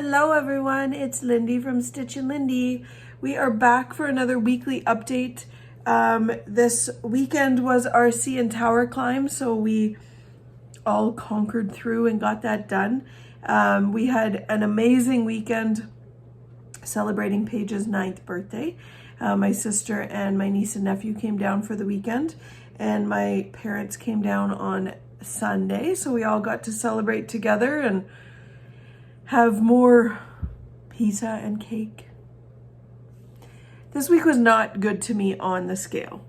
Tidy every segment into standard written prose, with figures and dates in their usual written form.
Hello everyone, it's Lindy from Stitch and Lindy. We are back for another weekly update. This weekend was our CN Tower climb, so we all conquered through and got that done. We had an amazing weekend celebrating Paige's 9th birthday. My sister and my niece and nephew came down for the weekend, and my parents came down on Sunday, so we all got to celebrate together and have more pizza and cake. This week was not good to me on the scale,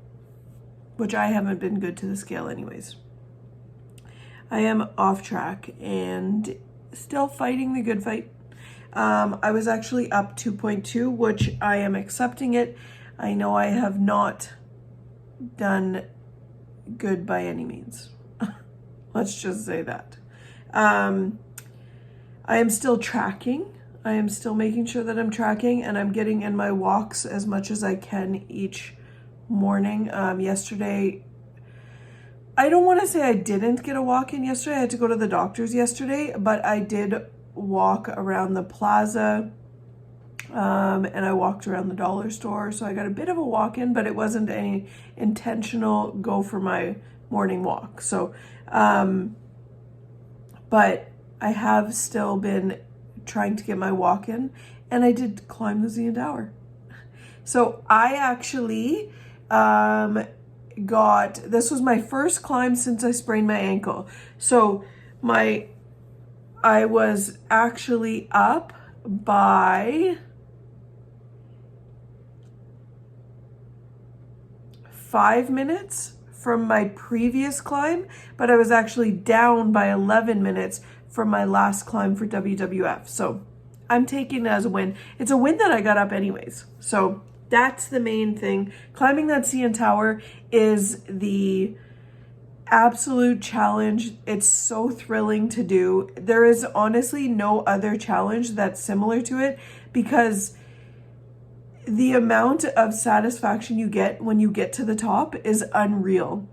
which I haven't been good to the scale anyways. I am off track and still fighting the good fight. I was actually up 2.2, which I am accepting it. I know I have not done good by any means. Let's just say that. I am still tracking. I am still making sure that I'm tracking, and I'm getting in my walks as much as I can each morning. Yesterday, I don't want to say I didn't get a walk in yesterday. I had to go to the doctor's yesterday, but I did walk around the plaza, and I walked around the dollar store. So I got a bit of a walk in, but it wasn't any intentional go for my morning walk. So, but I have still been trying to get my walk in, and I did climb the CN Tower. So I actually this was my first climb since I sprained my ankle. So I was actually up by 5 minutes from my previous climb, but I was actually down by 11 minutes from my last climb for WWF. So I'm taking it as a win. It's a win that I got up anyways. So that's the main thing. Climbing that CN Tower is the absolute challenge. It's so thrilling to do. There is honestly no other challenge that's similar to it, because the amount of satisfaction you get when you get to the top is unreal.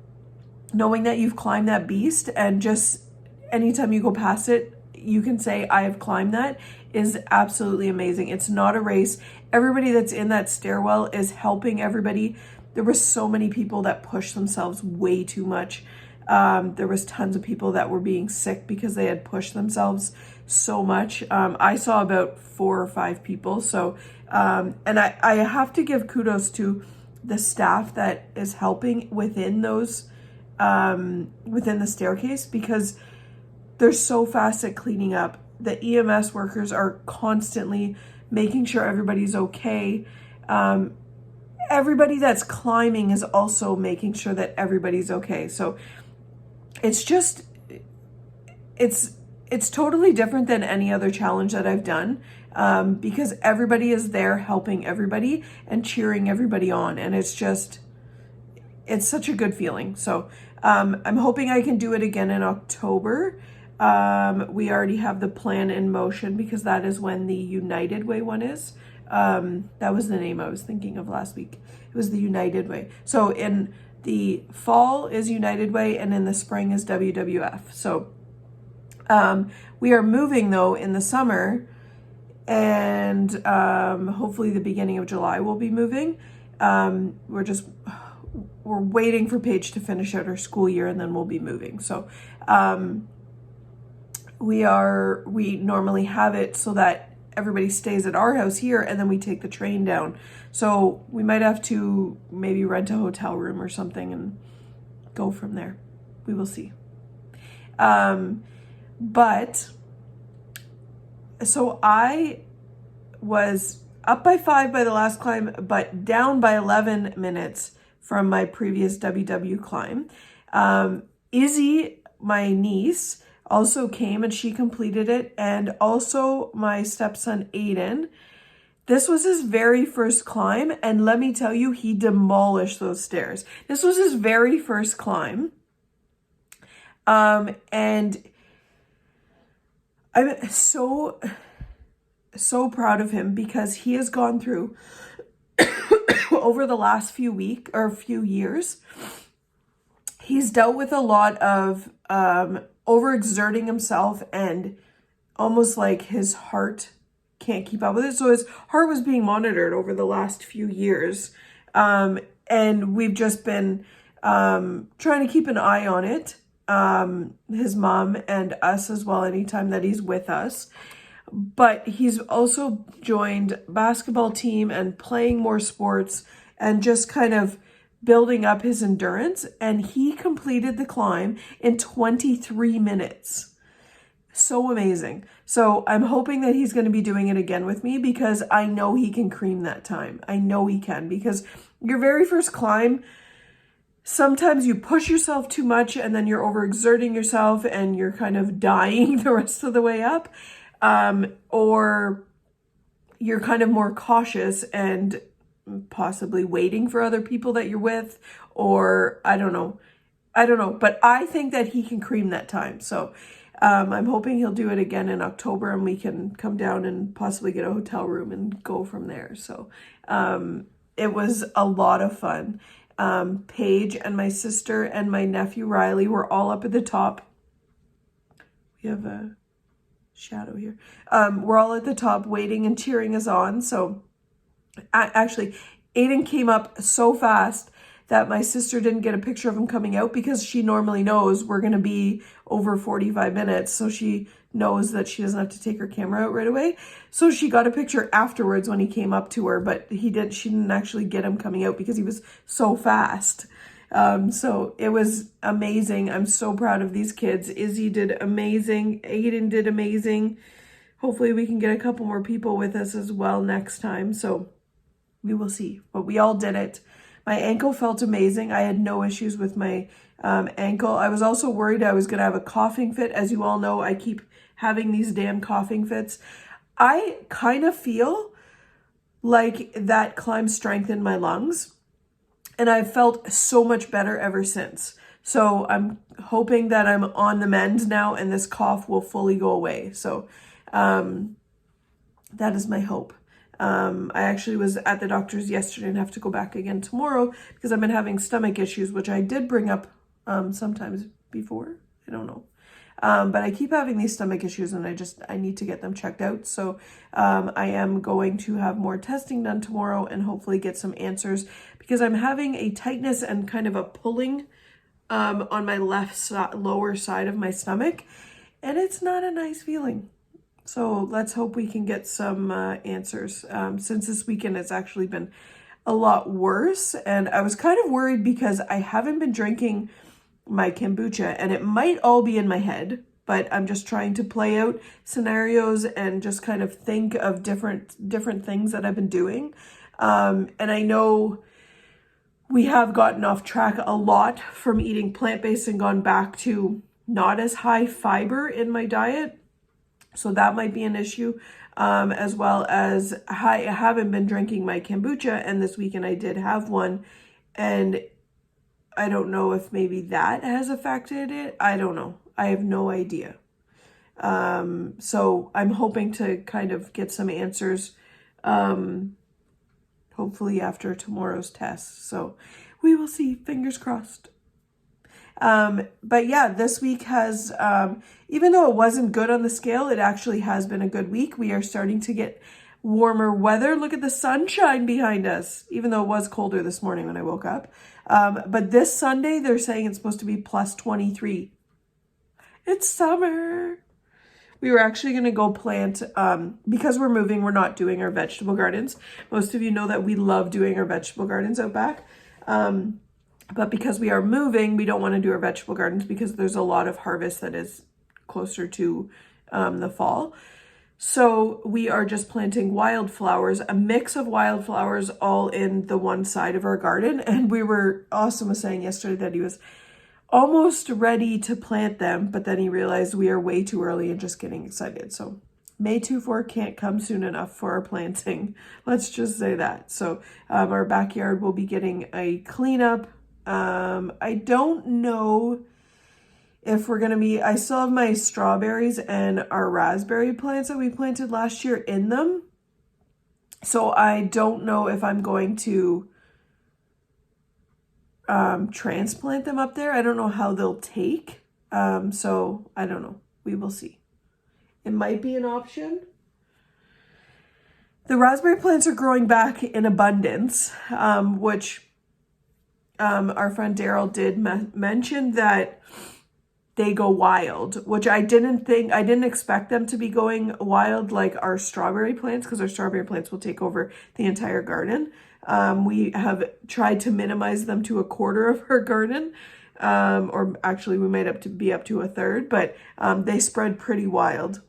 Knowing that you've climbed that beast, and just anytime you go past it, you can say, I have climbed that, is absolutely amazing. It's not a race. Everybody that's in that stairwell is helping everybody. There were so many people that pushed themselves way too much. There was tons of people that were being sick because they had pushed themselves so much. I saw about 4 or 5 people. So, and I have to give kudos to the staff that is helping within those, within the staircase, because they're so fast at cleaning up. The EMS workers are constantly making sure everybody's okay. Everybody that's climbing is also making sure that everybody's okay. So it's just, it's totally different than any other challenge that I've done, because everybody is there helping everybody and cheering everybody on. And it's such a good feeling. So I'm hoping I can do it again in October. We already have the plan in motion, because that is when the United Way one is. That was the name I was thinking of last week. It was the United Way. So in the fall is United Way, and in the spring is WWF. So we are moving though in the summer, and hopefully the beginning of July we'll be moving. We're waiting for Paige to finish out her school year, and then we'll be moving. So we normally have it so that everybody stays at our house here, and then we take the train down. So we might have to maybe rent a hotel room or something and go from there. We will see. But so I was up by 5 by the last climb, but down by 11 minutes from my previous WW climb. Izzy, my niece, also came and she completed it, and also my stepson Aiden. This was his very first climb, and let me tell you, he demolished those stairs. This was his very first climb, and I'm so proud of him, because he has gone through over the last few years. He's dealt with a lot of overexerting himself, and almost like his heart can't keep up with it. So his heart was being monitored over the last few years. And we've just been trying to keep an eye on it. His mom and us as well, anytime that he's with us. But he's also joined basketball team and playing more sports and just kind of building up his endurance. And he completed the climb in 23 minutes. So amazing. So I'm hoping that he's going to be doing it again with me, because I know he can cream that time. I know he can, because your very first climb, sometimes you push yourself too much and then you're overexerting yourself and you're kind of dying the rest of the way up. Or you're kind of more cautious and possibly waiting for other people that you're with, or I don't know, but I think that he can cream that time. So I'm hoping he'll do it again in October, and we can come down and possibly get a hotel room and go from there. So it was a lot of fun. Paige and my sister and my nephew Riley were all up at the top. We have a shadow here. We're all at the top waiting and cheering us on. So actually, Aiden came up so fast that my sister didn't get a picture of him coming out, because she normally knows we're going to be over 45 minutes. So she knows that she doesn't have to take her camera out right away. So she got a picture afterwards when he came up to her, but she didn't actually get him coming out because he was so fast. So it was amazing. I'm so proud of these kids. Izzy did amazing. Aiden did amazing. Hopefully we can get a couple more people with us as well next time. So we will see, but we all did it. My ankle felt amazing. I had no issues with my ankle. I was also worried I was going to have a coughing fit. As you all know, I keep having these damn coughing fits. I kind of feel like that climb strengthened my lungs, and I've felt so much better ever since. So I'm hoping that I'm on the mend now and this cough will fully go away. So that is my hope. I actually was at the doctor's yesterday and have to go back again tomorrow because I've been having stomach issues, which I did bring up sometimes before. I don't know. But I keep having these stomach issues and I need to get them checked out. So I am going to have more testing done tomorrow and hopefully get some answers, because I'm having a tightness and kind of a pulling on my lower side of my stomach, and it's not a nice feeling. So let's hope we can get some answers. Since this weekend it's actually been a lot worse, and I was kind of worried because I haven't been drinking my kombucha, and it might all be in my head, but I'm just trying to play out scenarios and just kind of think of different things that I've been doing. And I know we have gotten off track a lot from eating plant-based and gone back to not as high fiber in my diet. So that might be an issue, as well as I haven't been drinking my kombucha, and this weekend I did have one, and I don't know if maybe that has affected it. I don't know. I have no idea. So I'm hoping to kind of get some answers, hopefully after tomorrow's test. So we will see, fingers crossed. But yeah, this week has, even though it wasn't good on the scale, it actually has been a good week. We are starting to get warmer weather. Look at the sunshine behind us, even though it was colder this morning when I woke up. But this Sunday, they're saying it's supposed to be plus 23. It's summer. We were actually going to go plant, because we're moving, we're not doing our vegetable gardens. Most of you know that we love doing our vegetable gardens out back. But because we are moving, we don't want to do our vegetable gardens because there's a lot of harvest that is closer to the fall. So we are just planting wildflowers, a mix of wildflowers all in the one side of our garden. And Austin was saying yesterday that he was almost ready to plant them, but then he realized we are way too early and just getting excited. So May 24 can't come soon enough for our planting. Let's just say that. So our backyard will be getting a cleanup. I don't know if we're going to be, I still have my strawberries and our raspberry plants that we planted last year in them. So I don't know if I'm going to transplant them up there. I don't know how they'll take. So I don't know. We will see. It might be an option. The raspberry plants are growing back in abundance, which our friend Daryl did mention that they go wild, which I didn't expect them to be going wild like our strawberry plants, because our strawberry plants will take over the entire garden. We have tried to minimize them to a quarter of our garden, or actually we might be up to a third, but they spread pretty wild,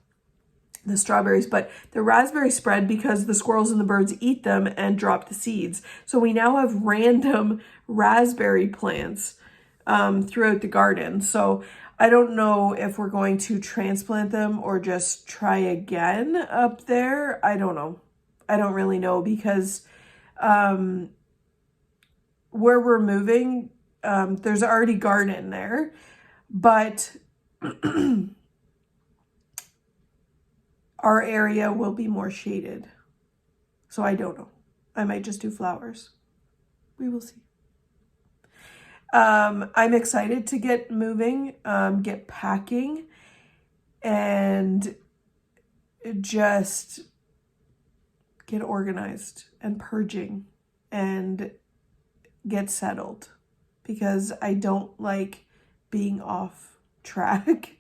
the strawberries. But the raspberries spread because the squirrels and the birds eat them and drop the seeds. So we now have random raspberry plants throughout the garden. So I don't know if we're going to transplant them or just try again up there. I don't know. I don't really know, because where we're moving, there's already garden there, but our area will be more shaded. So I don't know. I might just do flowers. We will see. I'm excited to get moving, get packing, and just get organized and purging and get settled, because I don't like being off track,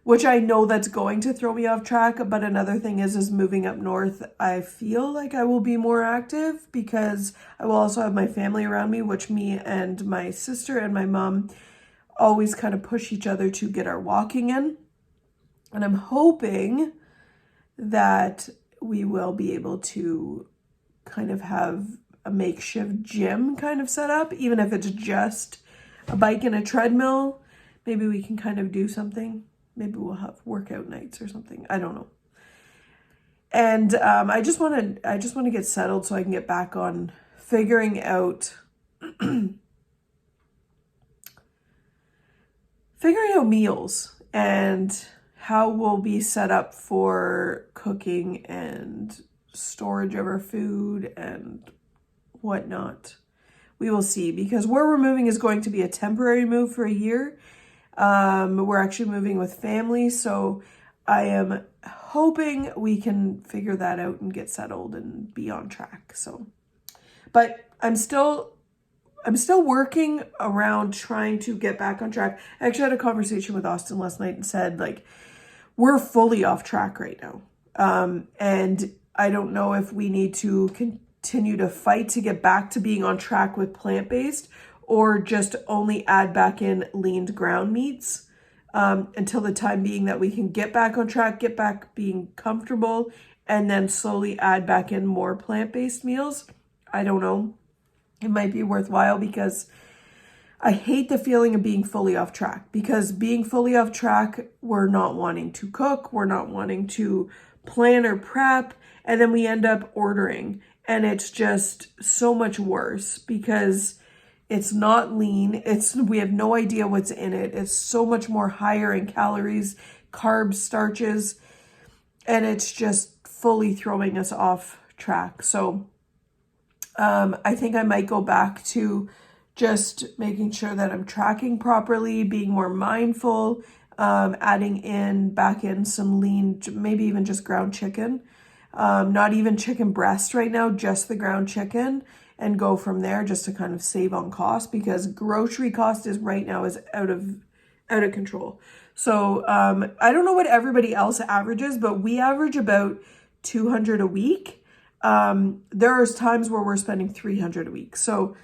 which I know that's going to throw me off track. But another thing is moving up north, I feel like I will be more active, because I will also have my family around me, which me and my sister and my mom always kind of push each other to get our walking in. And I'm hoping that we will be able to kind of have a makeshift gym kind of set up, even if it's just a bike and a treadmill. Maybe we can kind of do something. Maybe we'll have workout nights or something. I don't know. And I just want to get settled so I can get back on figuring out meals and how we'll be set up for cooking and storage of our food and whatnot. We will see, because where we're moving is going to be a temporary move for a year. We're actually moving with family, so I am hoping we can figure that out and get settled and be on track. So, but I'm still working around trying to get back on track. I actually had a conversation with Austin last night and said, like, we're fully off track right now. And I don't know if we need to continue to fight to get back to being on track with plant-based, or just only add back in leaned ground meats until the time being that we can get back on track, get back being comfortable, and then slowly add back in more plant-based meals. I don't know. It might be worthwhile, because I hate the feeling of being fully off track, because being fully off track, we're not wanting to cook, we're not wanting to plan or prep, and then we end up ordering, and it's just so much worse, because it's not lean. We have no idea what's in it. It's so much more higher in calories, carbs, starches, and it's just fully throwing us off track. So I think I might go back to just making sure that I'm tracking properly, being more mindful, adding back in some lean, maybe even just ground chicken. Not even chicken breast right now, just the ground chicken, and go from there, just to kind of save on cost, because grocery cost is out of control. So I don't know what everybody else averages, but we average about $200 a week. There are times where we're spending $300 a week. So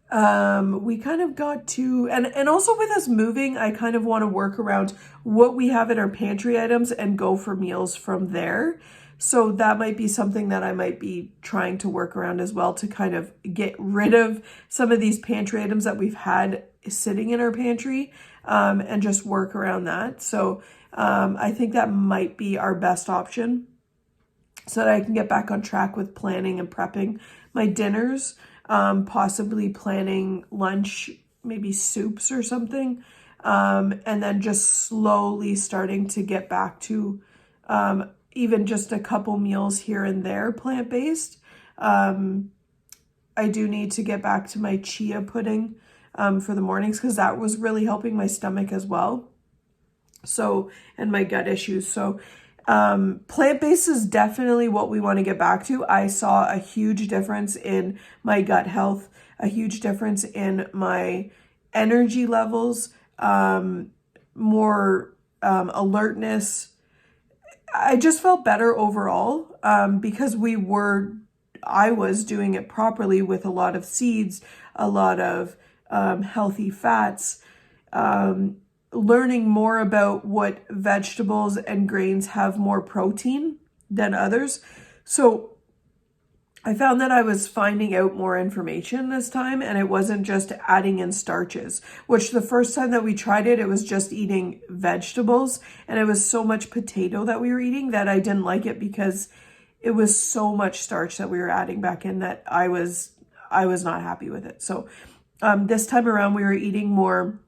we kind of got to, and also with us moving, I kind of want to work around what we have in our pantry items and go for meals from there. So that might be something that I might be trying to work around as well, to kind of get rid of some of these pantry items that we've had sitting in our pantry, and just work around that. So I think that might be our best option, so that I can get back on track with planning and prepping my dinners, possibly planning lunch, maybe soups or something, and then just slowly starting to get back to even just a couple meals here and there plant-based. I do need to get back to my chia pudding for the mornings, because that was really helping my stomach as well. So, and my gut issues. So Plant-based is definitely what we want to get back to. I saw a huge difference in my gut health, a huge difference in my energy levels, more alertness. I just felt better overall because I was doing it properly with a lot of seeds, a lot of healthy fats, learning more about what vegetables and grains have more protein than others. So I found that I was finding out more information this time, and it wasn't just adding in starches, which the first time that we tried it, it was just eating vegetables, and it was so much potato that we were eating that I didn't like it because it was so much starch that we were adding back in that I was not happy with it. So this time around, we were eating more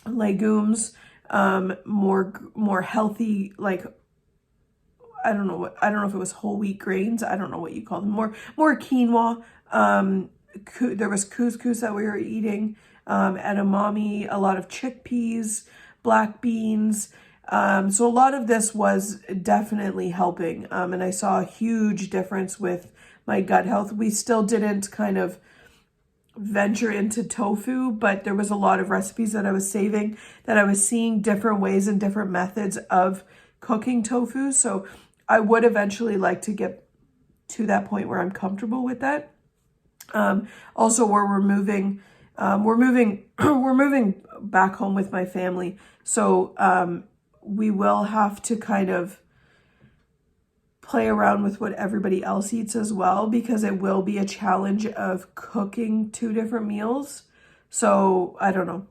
legumes, more healthy, like I don't know if it was whole wheat grains. I don't know what you call them. More quinoa. There was couscous that we were eating, edamame, a lot of chickpeas, black beans. So a lot of this was definitely helping. And I saw a huge difference with my gut health. We still didn't kind of venture into tofu, but there was a lot of recipes that I was saving, that I was seeing different ways and different methods of cooking tofu. So I would eventually like to get to that point where I'm comfortable with that. Also, where we're moving we're moving back home with my family. So we will have to kind of play around with what everybody else eats as well, because it will be a challenge of cooking 2 different meals. So I don't know.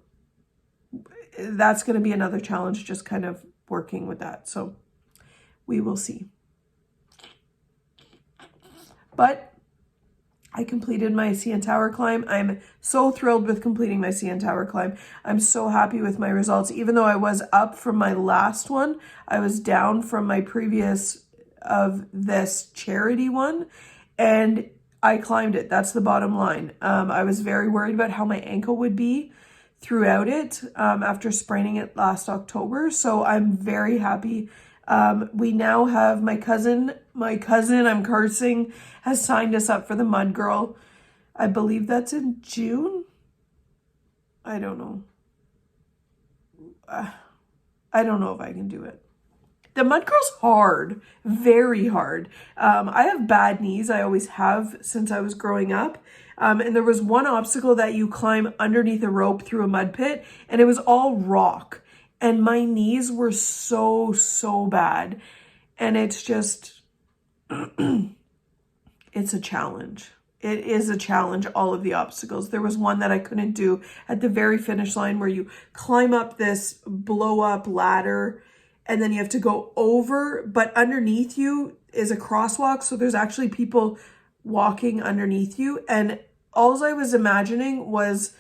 That's going to be another challenge, just kind of working with that. So we will see. But I completed my CN Tower climb. I'm so thrilled with completing my CN Tower climb. I'm so happy with my results. Even though I was up from my last one, I was down from my previous of this charity one, and I climbed it. That's the bottom line. I was very worried about how my ankle would be throughout it after spraining it last October. So I'm very happy. We now have my cousin, I'm cursing, has signed us up for the Mud Girl. I believe that's in June. I don't know. I don't know if I can do it. The Mud Girl's hard, very hard. I have bad knees. I always have since I was growing up. And there was one obstacle that you climb underneath a rope through a mud pit, and it was all rock. And my knees were so bad. And it's just, it's a challenge. It is a challenge, all of the obstacles. There was one that I couldn't do at the very finish line where you climb up this blow up ladder and then you have to go over, but underneath you is a crosswalk. So there's actually people walking underneath you. And all I was imagining was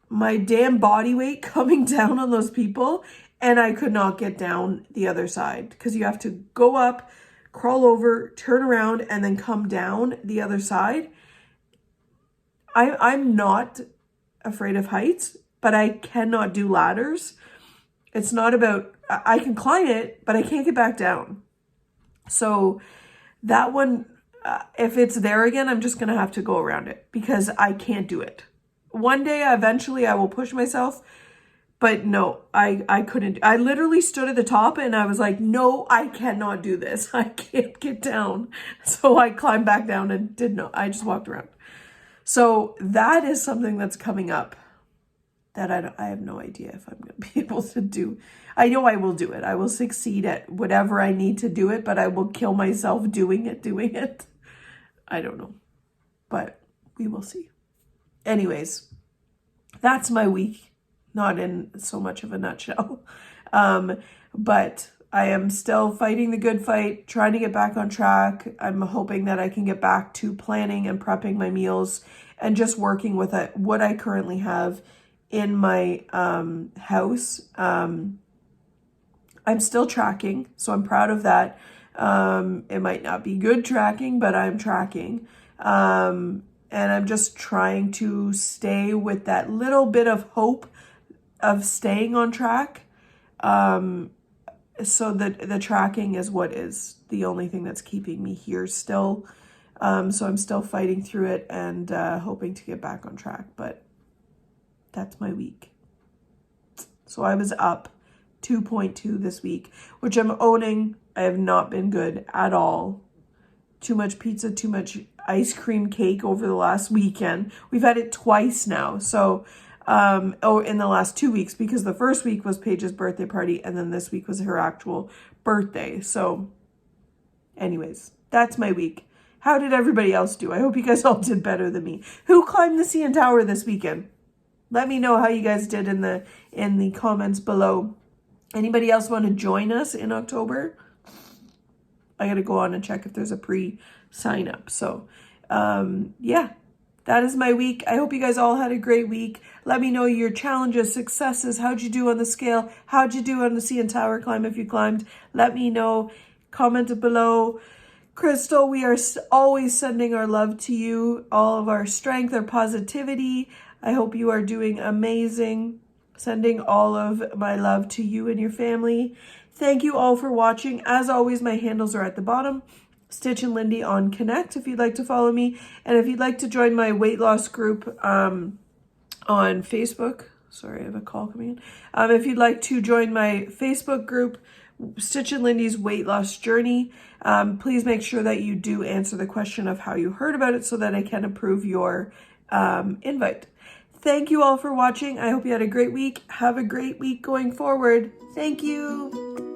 my damn body weight coming down on those people, and I could not get down the other side because you have to go up, crawl over, turn around, and then come down the other side. I'm not afraid of heights, but I cannot do ladders. It's not about, I can climb it, but I can't get back down. So that one, if it's there again, I'm just going to have to go around it because I can't do it. One day, eventually, I will push myself, but no, I couldn't. I literally stood at the top and I was like, no, I cannot do this. I can't get down. So I climbed back down and I just walked around. So that is something that's coming up that I have no idea if I'm going to be able to do. I know I will do it. I will succeed at whatever I need to do it, but I will kill myself doing it. I don't know, but we will see. Anyways, that's my week, not in so much of a nutshell. But I am still fighting the good fight, trying to get back on track. I'm hoping that I can get back to planning and prepping my meals and just working with what I currently have in my house. I'm still tracking, so I'm proud of that. It might not be good tracking, but I'm tracking. And I'm just trying to stay with that little bit of hope of staying on track. So the tracking is what is the only thing that's keeping me here still. So I'm still fighting through it and hoping to get back on track. But that's my week. So I was up 2.2 this week, which I'm owning. I have not been good at all. Too much pizza, too much ice cream cake over the last weekend. We've had it twice now. So, in the last 2 weeks, because the first week was Paige's birthday party and then this week was her actual birthday. So anyways, that's my week. How did everybody else do? I hope you guys all did better than me. Who climbed the CN Tower this weekend? Let me know how you guys did in the comments below. Anybody else want to join us in October? I got to go on and check if there's a pre-sign up. So, yeah, that is my week. I hope you guys all had a great week. Let me know your challenges, successes. How'd you do on the scale? How'd you do on the CN Tower climb if you climbed? Let me know. Comment below. Crystal, we are always sending our love to you, all of our strength, our positivity. I hope you are doing amazing. Sending all of my love to you and your family. Thank you all for watching. As always, my handles are at the bottom. Stitch and Lindy on Connect if you'd like to follow me. And if you'd like to join my weight loss group on Facebook. Sorry, I have a call coming in. If you'd like to join my Facebook group, Stitch and Lindy's weight loss journey, please make sure that you do answer the question of how you heard about it so that I can approve your invite. Thank you all for watching. I hope you had a great week. Have a great week going forward. Thank you.